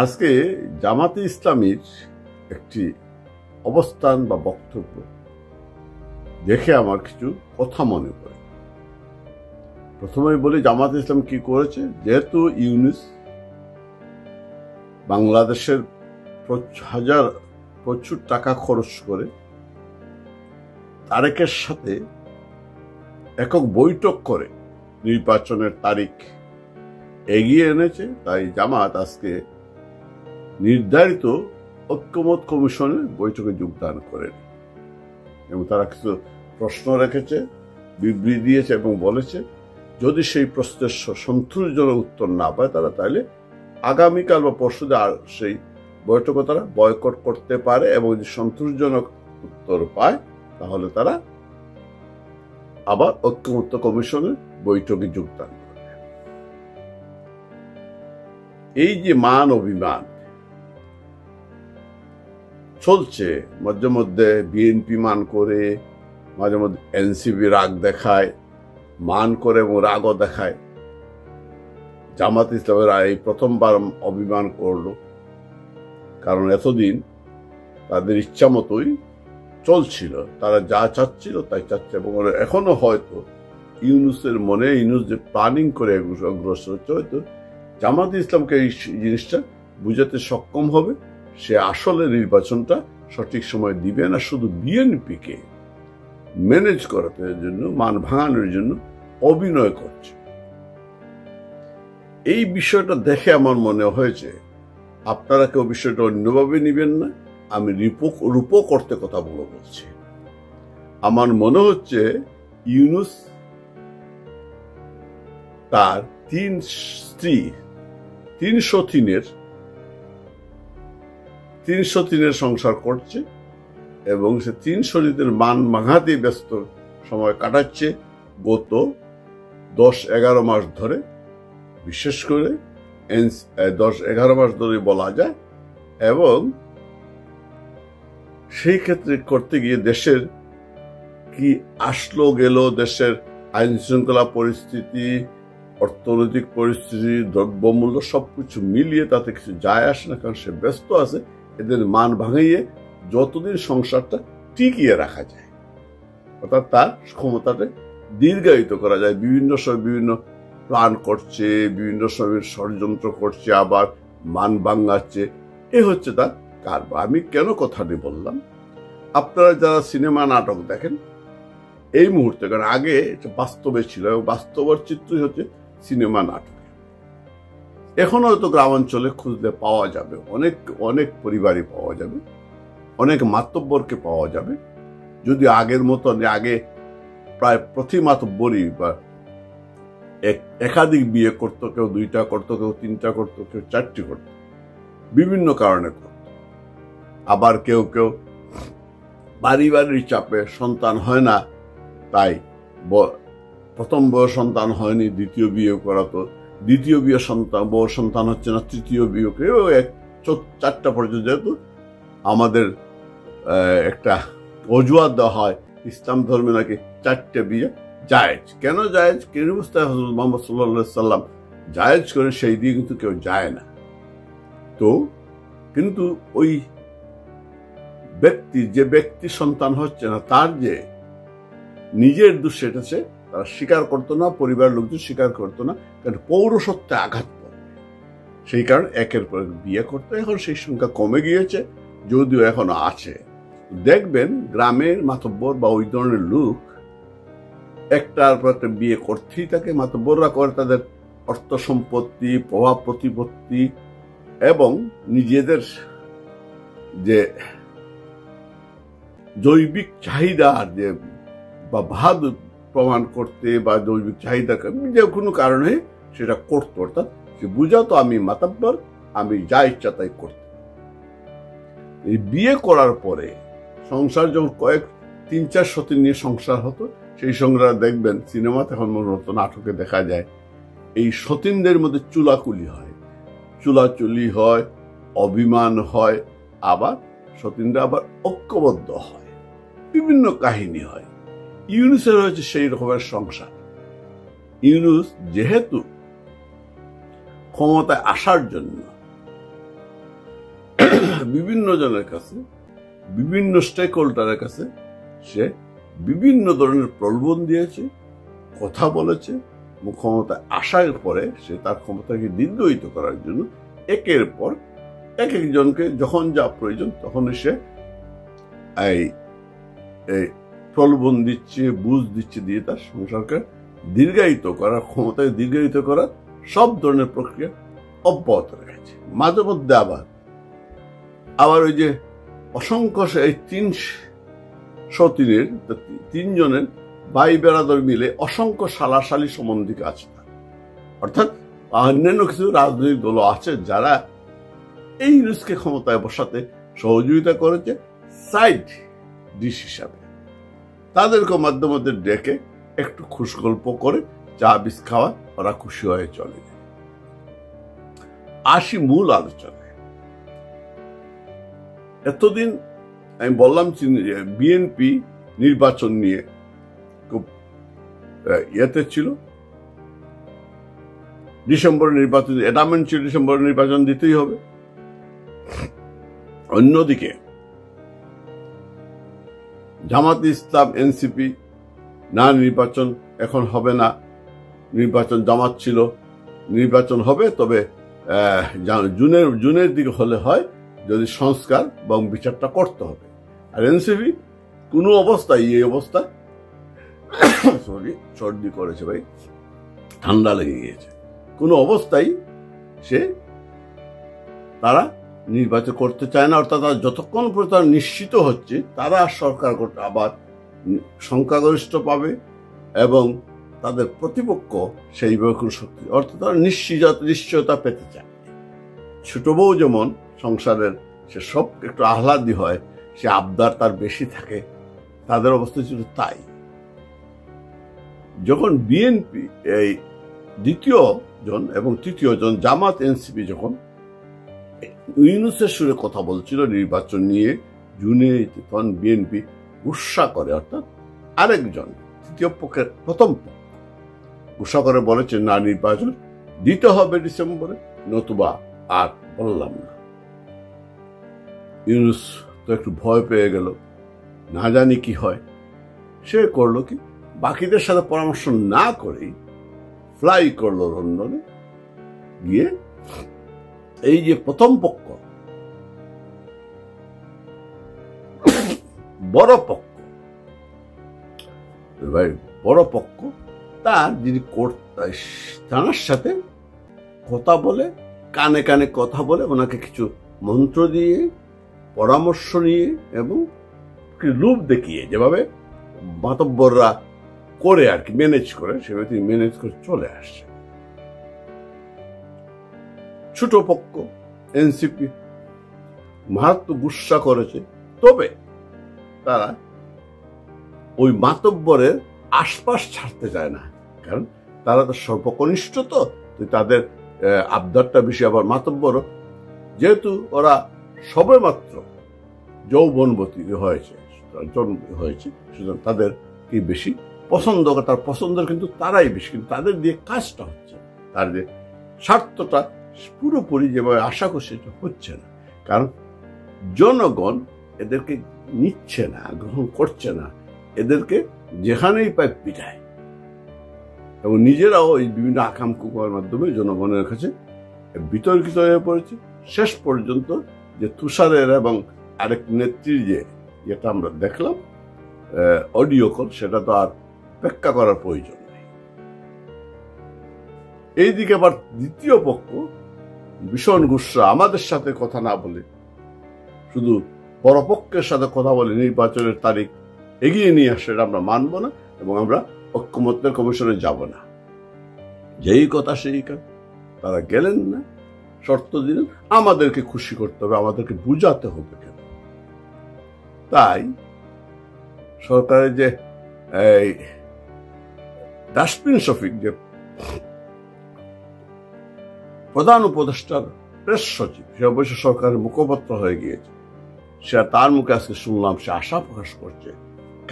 আজকে জামাতে ইসলামীর একটি অবস্থান বা বক্তব্য দেখে আমার কিছু কথা মনে পড়ে। প্রথমেই বলি, জামাতে ইসলাম কি করেছে। যেহেতু ইউনূস বাংলাদেশের প্রচুর টাকা খরচ করে তারেকের সাথে একক বৈঠক করে নির্বাচনের তারিখ এগিয়ে এনেছে, তাই জামাত আজকে নির্ধারিত ঐক্যমত কমিশনের বৈঠকে যোগদান করেন এবং তারা কিছু প্রশ্ন রেখেছে, বিবৃতি দিয়েছে এবং বলেছে যদি সেই প্রশ্নের সন্তোষজনক উত্তর না পায় তারা তাহলে আগামীকাল বা পরশুদিন আর সেই বৈঠকে তারা বয়কট করতে পারে এবং যদি সন্তোষজনক উত্তর পায় তাহলে তারা আবার ঐক্যমত্য কমিশনের বৈঠকে যোগদান করবে। এই যে মান অভিমান চলছে, মাঝে মধ্যে বিএনপি মান করে, মাঝে মধ্যে এনসিপি রাগ দেখায়, মান করে এবং রাগও দেখায়। জামাত ইসলামের এই প্রথমবার অভিমান করলো, কারণ এতদিন তাদের ইচ্ছা মতোই চলছিল, তারা যা চাচ্ছিল তাই চাচ্ছে এবং এখনো হয়তো ইউনূসের মনে ইউনূস যে প্ল্যানিং করে অগ্রসর হচ্ছে, হয়তো জামাত ইসলামকে এই জিনিসটা বুঝাতে সক্ষম হবে সে আসলে নির্বাচনটা সঠিক সময় দিবে না, শুধু বিএনপিকে ম্যানেজ করাতে জন্য, মান ভাঙানোর জন্য অভিনয় করছে। এই বিষয়টা দেখে আমার মনে হয়েছে আপনারা কেউ বিষয়টা অন্যভাবে নিবেন না, আমি রূপক করতে কথা বলছি। আমার মনে হচ্ছে ইউনূস তার 3 স্ত্রী 303-এর সংসার করছে এবং সে 300 মান ভাঙাতে ব্যস্ত সময় কাটাচ্ছে গত 10-11 মাস ধরে, বিশেষ করে 10-11 মাস ধরে বলা যায়। এবং সেই ক্ষেত্রে করতে গিয়ে দেশের কি আসলো গেল, দেশের আইন শৃঙ্খলা পরিস্থিতি, অর্থনৈতিক পরিস্থিতি, দ্রব্যমূল্য সবকিছু মিলিয়ে তাতে কিছু যায় আসে না, কারণ সে ব্যস্ত আছে এদের মান ভাঙিয়ে যতদিন সংসারটা টিকিয়ে রাখা যায়, অর্থাৎ তার ক্ষমতাটা দীর্ঘায়িত করা যায়। বিভিন্ন সময় বিভিন্ন প্ল্যান করছে, বিভিন্ন সময় ষড়যন্ত্র করছে, আবার মান ভাঙাচ্ছে। এ হচ্ছে তার কারবার। আমি কেন কথাটি বললাম, আপনারা যারা সিনেমা নাটক দেখেন এই মুহূর্তে, কারণ আগে এটা বাস্তবে ছিল এবং বাস্তবের চিত্রই হচ্ছে সিনেমা নাটক। এখনো হয়তো গ্রামাঞ্চলে খুঁজলে পাওয়া যাবে, অনেক অনেক পরিবারই পাওয়া যাবে, অনেক মাতব্বরকে পাওয়া যাবে। যদি আগের মতো, আগে প্রায় প্রতি মাতব্বরই বা একাধিক বিয়ে করতো, কেউ 2টা করতো, কেউ 3টা করতো, কেউ 4টি করতো, বিভিন্ন কারণে করত। আবার কেউ কেউ পারিবারিক চাপে সন্তান হয় না, তাই প্রথম বউ সন্তান হয়নি, দ্বিতীয় বিয়ে করাতো, দ্বিতীয় বিয়ে বউ সন্তান হচ্ছে না, তৃতীয় বিয়ে করে 4টা পর্যন্ত। যেহেতু আমাদের একটা অজুহাত দেওয়া হয় ইসলাম ধর্মে নাকি 4টে বিয়ে জায়েজ। কেন জায়েজ, কেন অবস্থায় হযরত মুহাম্মদ সাল্লাল্লাহু আলাইহি সাল্লাম জায়েজ করে, সেই দিয়ে কিন্তু কেউ যায় না। তো কিন্তু ওই যে ব্যক্তি সন্তান হচ্ছে না তার যে নিজের দোষ, সেটা সে তারা স্বীকার করতো না, পরিবারের লোকজন স্বীকার করতো না, কারণ পৌরসত্বে আঘাত পড়ে। সেই কারণে একের পর বিয়ে করতো। এখন সেই সংখ্যা কমে গিয়েছে, যদিও এখনো আছে। দেখবেন গ্রামের মাতব্বর বা ওই ধরনের লোক একটার পর একটা বিয়ে করতেই থাকে। মাতব্বররা করে তাদের অর্থ সম্পত্তি, প্রভাব প্রতিপত্তি এবং নিজেদের যে জৈবিক চাহিদার যে বা ভাব প্রমাণ করতে বা জৈবিক চাহিদা যে কোনো কারণে সেটা করতো, অর্থাৎ সে বুঝাতো আমি মাতাব্বর, আমি যা ইচ্ছা তাই করতে। এই বিয়ে করার পরে সংসার যখন 3-4 সতীন নিয়ে সংসার হতো, সেই সঙ্গে দেখবেন সিনেমাতে এখন মূলত নাটকে দেখা যায় এই সতীনদের মধ্যে চুলাকুলি হয়, চুলাচুলি হয়, অভিমান হয়, আবার সতীনরা আবার ঐক্যবদ্ধ হয়, বিভিন্ন কাহিনী হয়। ইউনূসের হয়েছে সেই রকমের সংসার। ইউনূস যেহেতু ক্ষমতায় আসার জন্য বিভিন্ন জনের কাছে, বিভিন্ন স্টেক হোল্ডারের কাছে সে বিভিন্ন ধরনের প্রলোভন দিয়েছে, কথা বলেছে। ক্ষমতায় আসার পরে সে তার ক্ষমতাকে দীর্ঘায়িত করার জন্য একের পর এক একজনকে যখন যা প্রয়োজন তখন সে এই প্রলোভন দিচ্ছে, বুঝ দিচ্ছে, দিয়ে তার সংসারকে দীর্ঘায়িত করার, ক্ষমতাকে দীর্ঘায়িত করার সব ধরনের প্রক্রিয়া অব্যাহত রেখেছে। মাঝে মধ্যে আবার ওই যে অসংখ্য এই 303 ভাই বেড়াদর মিলে অসংখ্য সালাশালী সম্বন্ধী আছে। অর্থাৎ অন্যান্য কিছু রাজনৈতিক দল আছে যারা এই ইউনুসকে ক্ষমতায় বসাতে সহযোগিতা করেছে সাইড ডিশ হিসাবে। তাদেরকে মাঝে মধ্যে ডেকে একটু খুশগল্প করে চা বিস খাওয়া, ওরা খুশি হয়ে চলে যায়। আসি মূল আলোচনায়। এতদিন আমি বললাম বিএনপি নির্বাচন নিয়ে খুব ইয়েতে ছিল, ডিসেম্বরে নির্বাচন অ্যাডামেন্ট ছিল, ডিসেম্বরে নির্বাচন দিতেই হবে। অন্যদিকে জামাত ইসলাম, এনসিপি না নির্বাচন এখন হবে না, নির্বাচন জামাত ছিল নির্বাচন হবে, তবে জুনের দিকে হলে হয়, যদি সংস্কার এবং বিচারটা করতে হবে। আর এনসিপি কোনো অবস্থায় এই অবস্থা সর্দি করেছে ভাই, ঠান্ডা লেগে গিয়েছে, কোনো অবস্থায় তারা নির্বাচন করতে চায় না। অর্থাৎ তারা যতক্ষণ পর্যন্ত তারা নিশ্চিত হচ্ছে তারা সরকার করতে আবার সংখ্যাগরিষ্ঠ পাবে এবং তাদের প্রতিপক্ষ সেইভাবে কোনো শক্তি, অর্থাৎ তারা নিশ্চয়তা পেতে চায়। ছোট বউ যেমন সংসারের সে সব একটু আহ্লাদি হয়, সে আবদার তার বেশি থাকে, তাদের অবস্থা ছিল তাই। যখন বিএনপি এই দ্বিতীয় জন এবং তৃতীয় জন জামাত এনসিপি যখন ইউনুসের সুরে কথা বলছিল নির্বাচন নিয়ে জুনে, তখন বিএনপি গুসা করে, অর্থাৎ আরেকজন তৃতীয় পক্ষের প্রথম পক্ষ গুসা করে বলেছে না, নির্বাচন দিতে হবে ডিসেম্বরে, নতুবা আর বললাম না। ইউনুস তো একটু ভয় পেয়ে গেল, না জানি কি হয়। সে করলো কি, বাকিদের সাথে পরামর্শ না করেই ফ্লাই করলো লন্ডনে গিয়ে এই যে প্রথম পক্ষ, বড় পক্ষ ভাই, বড় পক্ষ তার যিনি তার সাথে কথা বলে, কানে কানে কথা বলে, ওনাকে কিছু মন্ত্র দিয়ে, পরামর্শ নিয়ে এবং রূপ দেখিয়ে, যেভাবে মাতব্বররা করে আর কি ম্যানেজ করে, সেভাবে তিনি ম্যানেজ করে চলে আসছে। ছোট পক্ষ এনসিপি মারাত্মক গুসা করেছে, তবে তারা ওই মাতব্বরের আশপাশ ছাড়তে চায় না, কারণ তারা তো সর্বকনিষ্ঠ, তো তাদের আবদারটা বেশি। আবার মাতব্বর যেহেতু ওরা সবে মাত্র যৌবনবতী হয়েছে, সুতরাং তাদের কি বেশি পছন্দ, তার পছন্দের কিন্তু তারাই বেশি, কিন্তু তাদের দিয়ে কাজটা হচ্ছে, তাদের স্বার্থটা পুরোপুরি যেভাবে আশা করছে এটা হচ্ছে না, কারণ জনগণ এদেরকে নিচ্ছে না, গ্রহণ করছে না, এদেরকে যেখানেই পায় পিটায়, এবং নিজেরাও এই বিভিন্ন আকাম কুকার মাধ্যমে জনগণের কাছে বিতর্কিত হয়ে পড়েছে। শেষ পর্যন্ত যে তুষারের এবং আরেক নেত্রীর যেটা আমরা দেখলাম অডিও কল, সেটা তো আর ব্যাখ্যা করার প্রয়োজন নেই। এইদিকে আবার দ্বিতীয় পক্ষ ভীষণ গুসা, আমাদের সাথে কথা না বলে শুধু বড় পক্ষের সাথে কথা বলে নির্বাচনের তারিখ এগিয়ে নিয়ে আসে, আমরা মানব না এবং আমরা ঐক্যমত্যের কমিশনে যাব না। যেই কথা সেই কাজ, তারা গেলেন না, শর্ত দিলেন আমাদেরকে খুশি করতে হবে, আমাদেরকে বুঝাতে হবে কেন। তাই সরকারের যে এই ডাস্টবিন শফিক, যে প্রধান উপদেষ্টার প্রেস সচিব, সে অবশ্য সরকারের মুখপাত্র হয়ে গিয়েছে, সে তার মুখে আজকে শুনলাম সে আশা প্রকাশ করছে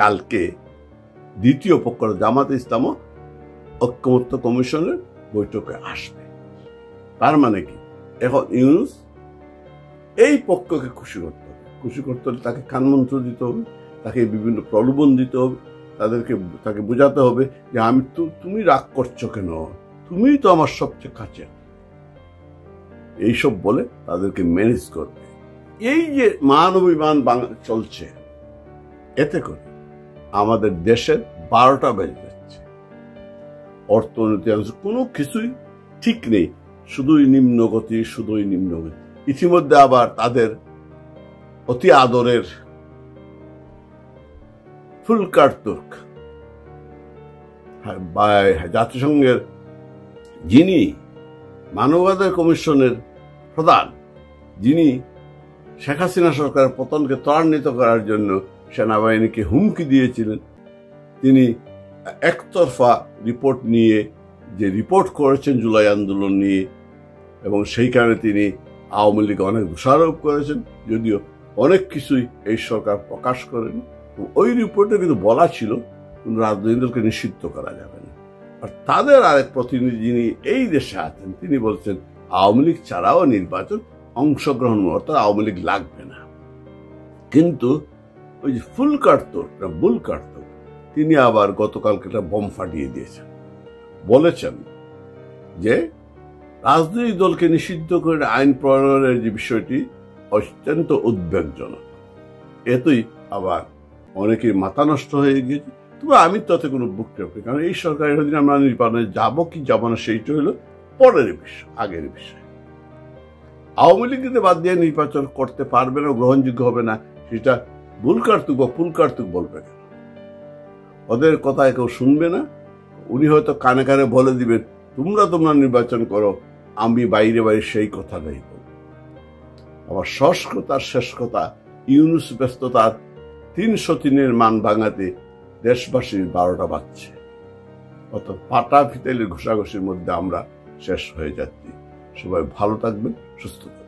কালকে দ্বিতীয় পক্ষ জামাতে ইসলাম ঐক্যমত্য কমিশনের বৈঠকে আসবে। তার মানে কি, এখন ইউনুস এই পক্ষকে খুশি করতে হবে। খুশি করতে হলে তাকে কানমন্ত্র দিতে হবে, তাকে বিভিন্ন প্রলোভন দিতে হবে, তাকে বোঝাতে হবে যে তুমি রাগ করছো কেন, তুমিই তো আমার সবচেয়ে কাছে, এইসব বলে তাদেরকে ম্যানেজ করবে। এই যে মান অভিমান চলছে, এতে করে আমাদের দেশের 12টা বেজে যাচ্ছে। অর্থনীতি কোনো কিছুই ঠিক নেই, শুধুই নিম্নগতি। ইতিমধ্যে আবার তাদের অতি আদরের ফুলকার তুর্ক, জাতিসংঘের যিনি মানবাধিকার কমিশনের প্রধান, যিনি শেখ হাসিনা সরকারের পতনকে ত্বরান্বিত করার জন্য সেনাবাহিনীকে হুমকি দিয়েছিলেন, তিনি একতরফা রিপোর্ট নিয়ে যে রিপোর্ট করেছেন জুলাই আন্দোলন নিয়ে, এবং সেইখানে তিনি আওয়ামী লীগ অনেক দোষারোপ করেছেন, যদিও অনেক কিছুই এই সরকার প্রকাশ করেনি। ওই রিপোর্টে কিন্তু বলা ছিল রাজনৈতিক দলকে নিষিদ্ধ করা যাবে না। আর তাদের আরেক প্রতিনিধি যিনি এই দেশে আছেন, তিনি বলছেন আওয়ামী লীগ ছাড়াও নির্বাচন অংশগ্রহণ, অর্থাৎ আওয়ামী লীগ লাগবে না। কিন্তু ওই যে বুলকার তুর্ক, তিনি আবার গতকালকে একটা বোম ফাটিয়ে দিয়েছেন, বলেছেন যে রাজনৈতিক দলকে নিষিদ্ধ করে আইন প্রণয়নের যে বিষয়টি অত্যন্ত উদ্বেগজনক। এতেই আবার অনেকের মাথা নষ্ট হয়ে গিয়েছে। তবে আমি তাতে কোনো ভুক্তি, কারণ এই সরকারের অধীনে আমরা নির্বাচনে যাব কি যাব না সেইটা হলো পরের বিষয়, আগের বিষয়। আওয়ামী লীগকে বাদ দিয়ে নির্বাচন করতে পারবে না, গ্রহণযোগ্য হবে না, সেটা বুলকার্তুক বা পুলকার্তুক বলবে কেন? ওদের কথায় কেউ শুনবে না। উনি হয়তো কানে কানে বলে দিবেন তোমরা নির্বাচন করো, আমি বাইরে সেই কথাটাই বলব। আবার শেষ কথা, ইউনুস ব্যস্ততার 303-এর মান ভাঙাতে দেশবাসীর 12টা বাজছে, অর্থাৎ পাটা ফিতাইলের ঘষাঘষির মধ্যে আমরা শেষ হয়ে যাচ্ছি। সবাই ভালো থাকবেন, সুস্থ থাকবেন।